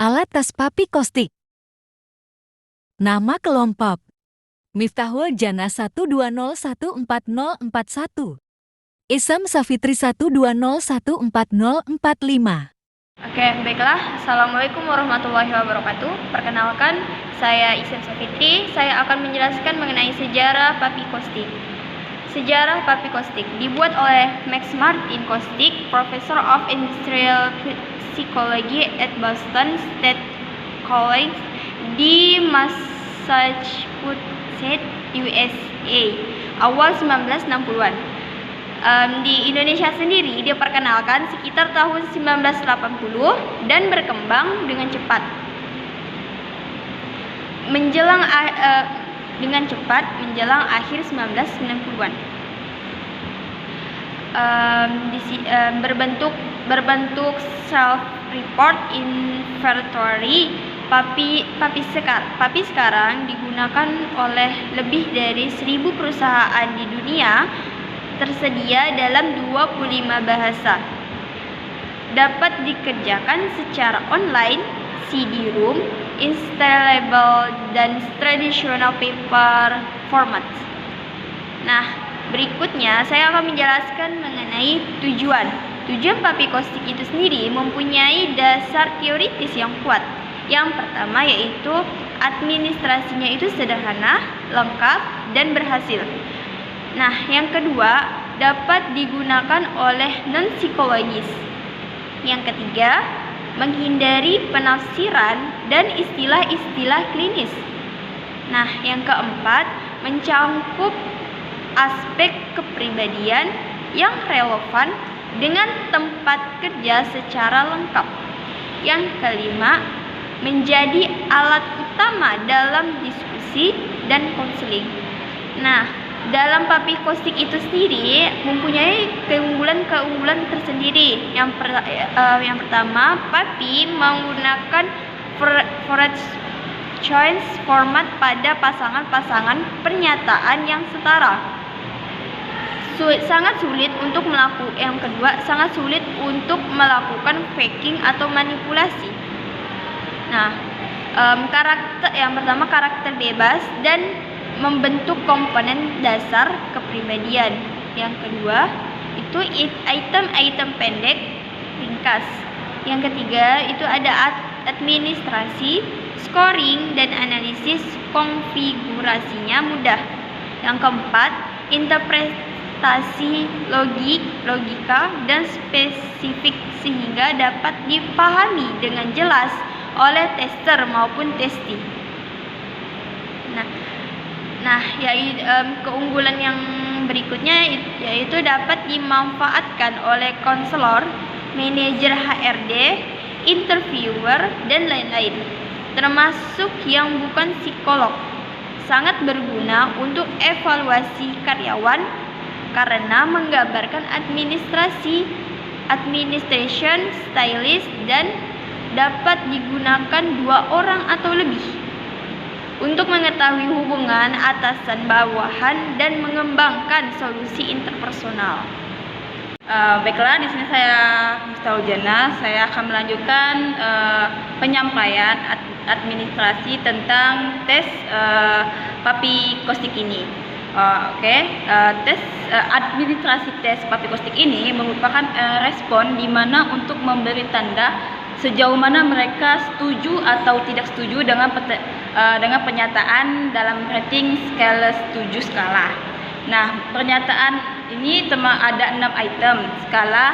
Alat tas papi kostik. Nama kelompok. Miftahul Jannah 120144041. Isam Safitri 120144045. Oke, baiklah. Assalamualaikum warahmatullahi wabarakatuh. Perkenalkan, saya Isam Safitri. Saya akan menjelaskan mengenai sejarah papi kostik. Sejarah papi kostik dibuat oleh Max Martin Kostik, Professor of Industrial Psychology at Boston State College di Massachusetts, USA, awal 1960-an. Di Indonesia sendiri diperkenalkan sekitar tahun 1980 dan berkembang dengan cepat. Menjelang akhir 1990-an. Berbentuk self-report inventory, papi sekarang digunakan oleh lebih dari 1.000 perusahaan di dunia, tersedia dalam 25 bahasa. Dapat dikerjakan secara online, CD-ROM, installable, dan traditional paper format. Nah, berikutnya saya akan menjelaskan mengenai tujuan. Tujuan papi kostik itu sendiri mempunyai dasar teoritis yang kuat. Yang pertama yaitu administrasinya itu sederhana, lengkap, dan berhasil. Nah, yang kedua dapat digunakan oleh non-psikologis. Yang ketiga, menghindari penafsiran dan istilah-istilah klinis. Nah, yang keempat, mencangkup aspek kepribadian yang relevan dengan tempat kerja secara lengkap. Yang kelima, menjadi alat utama dalam diskusi dan konseling. Nah, dalam papi kostik itu sendiri mempunyai keunggulan tersendiri. Yang pertama, papi menggunakan forage choice format pada pasangan-pasangan pernyataan yang setara. Sangat sulit untuk melakukan. Yang kedua, sangat sulit untuk melakukan faking atau manipulasi. Nah, yang pertama karakter bebas dan membentuk komponen dasar kepribadian. Yang kedua itu item-item pendek ringkas. Yang ketiga itu ada administrasi, scoring, dan analisis konfigurasinya mudah. Yang keempat, interpretasi logika dan spesifik sehingga dapat dipahami dengan jelas oleh tester maupun testi. Keunggulan yang berikutnya yaitu dapat dimanfaatkan oleh konselor, manajer HRD, interviewer, dan lain-lain, termasuk yang bukan psikolog. Sangat berguna untuk evaluasi karyawan karena menggambarkan administration stylist dan dapat digunakan 2 orang atau lebih untuk mengetahui hubungan atasan bawahan dan mengembangkan solusi interpersonal. Baiklah, di sini saya Miftahul Jannah. Saya akan melanjutkan penyampaian administrasi tentang tes papi kostik ini. Administrasi tes papi kostik ini merupakan respon di mana untuk memberi tanda sejauh mana mereka setuju atau tidak setuju dengan pernyataan dalam rating skala 7 skala. Nah, pernyataan ini ada 6 item skala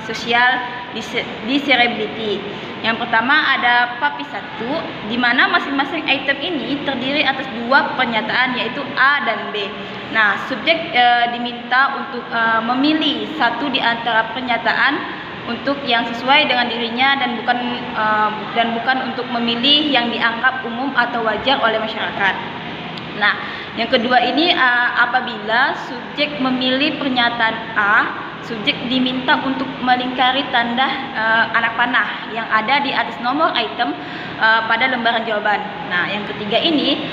sosial desirability. Yang pertama ada papi 1, di mana masing-masing item ini terdiri atas 2 pernyataan yaitu A dan B. Nah, subjek diminta untuk memilih satu di antara pernyataan untuk yang sesuai dengan dirinya dan bukan untuk memilih yang dianggap umum atau wajar oleh masyarakat. Nah, yang kedua ini apabila subjek memilih pernyataan A, subjek diminta untuk melingkari tanda anak panah yang ada di atas nomor item pada lembaran jawaban. Nah, yang ketiga ini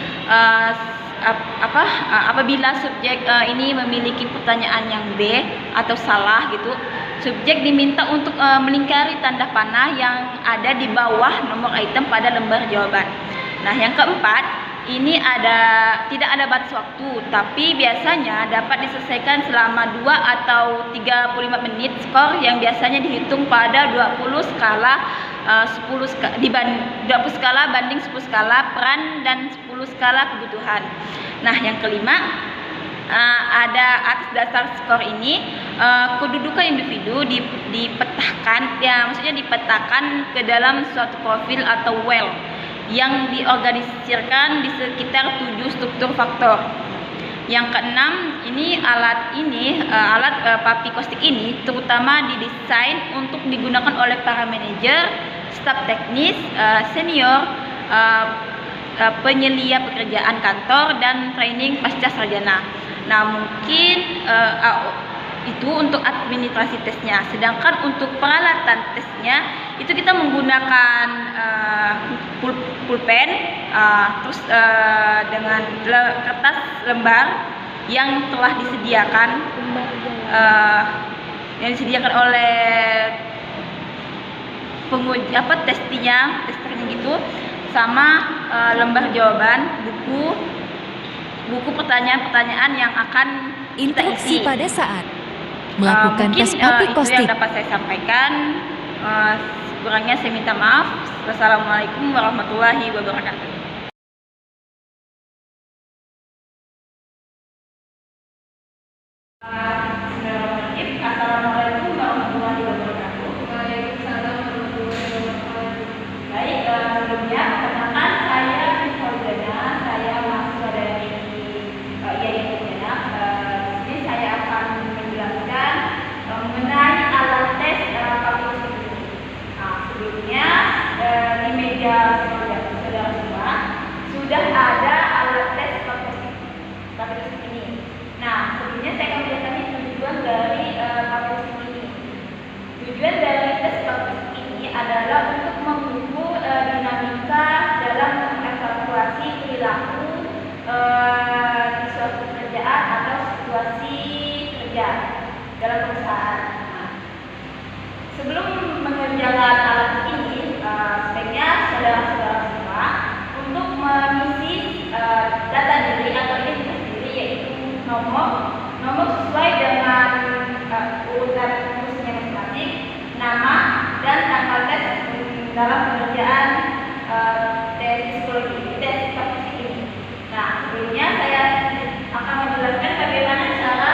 apabila subjek ini memiliki pertanyaan yang B atau salah gitu, subjek diminta untuk melingkari tanda panah yang ada di bawah nomor item pada lembar jawaban. Nah, yang keempat, ini tidak ada batas waktu, tapi biasanya dapat diselesaikan selama 2 atau 35 menit. Skor yang biasanya dihitung pada 20 skala 20 skala banding 10 skala peran dan 10 skala kebutuhan. Nah, yang kelima, ada atas dasar skor ini kedudukan individu dipetakan, ya maksudnya dipetakan ke dalam suatu profil atau well yang diorganisirkan di sekitar 7 struktur faktor. Yang keenam, alat Papi Kostik ini terutama didesain untuk digunakan oleh para manajer, staf teknis, senior, penyelia pekerjaan kantor, dan training pasca sarjana. Nah, mungkin itu untuk administrasi tesnya. Sedangkan untuk peralatan tesnya itu kita menggunakan pulpen, terus dengan kertas lembar yang telah disediakan, yang disediakan oleh testernya gitu, sama lembar jawaban, buku pertanyaan-pertanyaan yang akan kita Instruksi isi. pada saat melakukan Mungkin tes Papi itu Kostik. yang dapat saya sampaikan. Kurangnya saya minta maaf. Wassalamualaikum warahmatullahi wabarakatuh. Assalamualaikum warahmatullahi wabarakatuh. Waalaikumsalam warahmatullahi wabarakatuh. Baik, sebelumnya perkenalkan, saya Fauzana, saya mahasiswa dari IAIN Pontianak. Di sini saya akan menjelaskan mengenai alat tes Papi Kostik ini. Sebelumnya di meja saudara semua sudah ada alat tes Papi Kostik ini. Nah, sebelumnya saya akan menjelaskan tujuan dari Papi Kostik ini. Tujuan dari tes Papi Kostik ini adalah untuk mengukur dinamika dalam mengevaluasi perilaku di suatu pekerjaan atau situasi kerja dalam perusahaan. Nah, sebelum mengerjakan alat ini, sebaiknya saudara-saudara semua untuk mengisi data diri atau identitas diri, yaitu nomor sesuai dengan urutan kursinya masing-masing, nama, dan tanggal tes dalam pengerjaan tes psikologi, tes Papi Kostik ini. Nah, sebelumnya saya akan menjelaskan bagaimana cara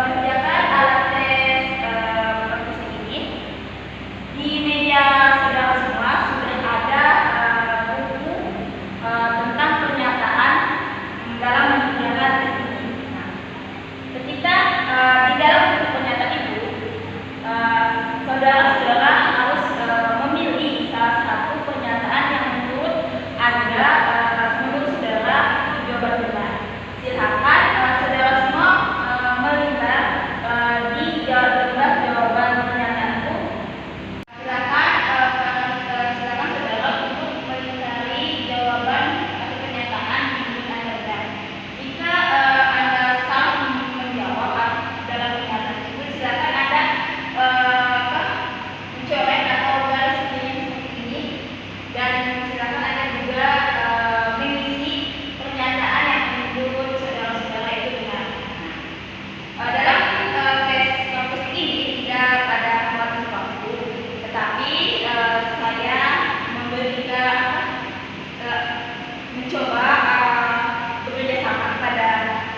mengerjakan alat tes Papi Kostik ini. Di meja saudara semua sudah ada buku tentang pernyataan dalam mengerjakan tes ini. Nah, ketika di dalam buku pernyataan itu, saudara-saudara harus memilih salah satu pernyataan yang menurut saudara itu jawaban benar. Silakan saudara semua melihat di lembar jawaban pernyataan itu. Silakan saudara untuk melingkari jawaban atau pernyataan yang Anda. Jika Anda salah menjawab dalam pernyataan tersebut, silakan Anda mencoret atau garis miring seperti ini, dan silakan Anda juga mengisi pernyataan yang menurut saudara-saudara itu benar. Dalam tes Papi Kostik ini tidak ada batas waktu, tetapi saya mencoba bekerja sama pada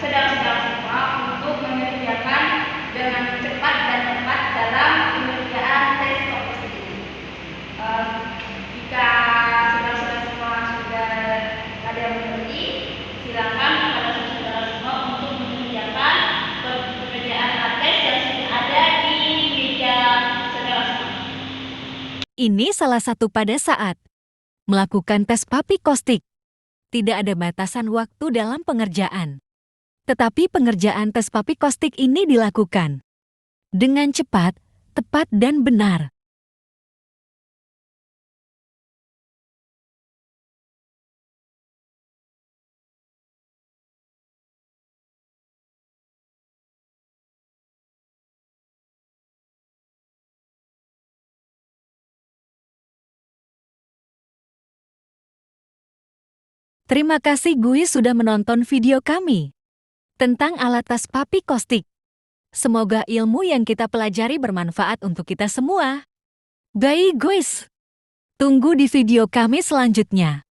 saudara-saudara semua untuk mengerjakan dengan cepat dan tepat dalam pengerjaan tes Papi Kostik ini. Jika saudara-saudara semua sudah ada yang mengerti, silakan kepada saudara semua untuk mengerjakan pekerjaan tes yang sudah ada di meja saudara semua. Ini salah satu pada saat melakukan tes Papi Kostik. Tidak ada batasan waktu dalam pengerjaan. Tetapi pengerjaan tes Papi Kostik ini dilakukan dengan cepat, tepat, dan benar. Terima kasih guys sudah menonton video kami tentang alat tes papi kostik. Semoga ilmu yang kita pelajari bermanfaat untuk kita semua. Bye guys. Tunggu di video kami selanjutnya.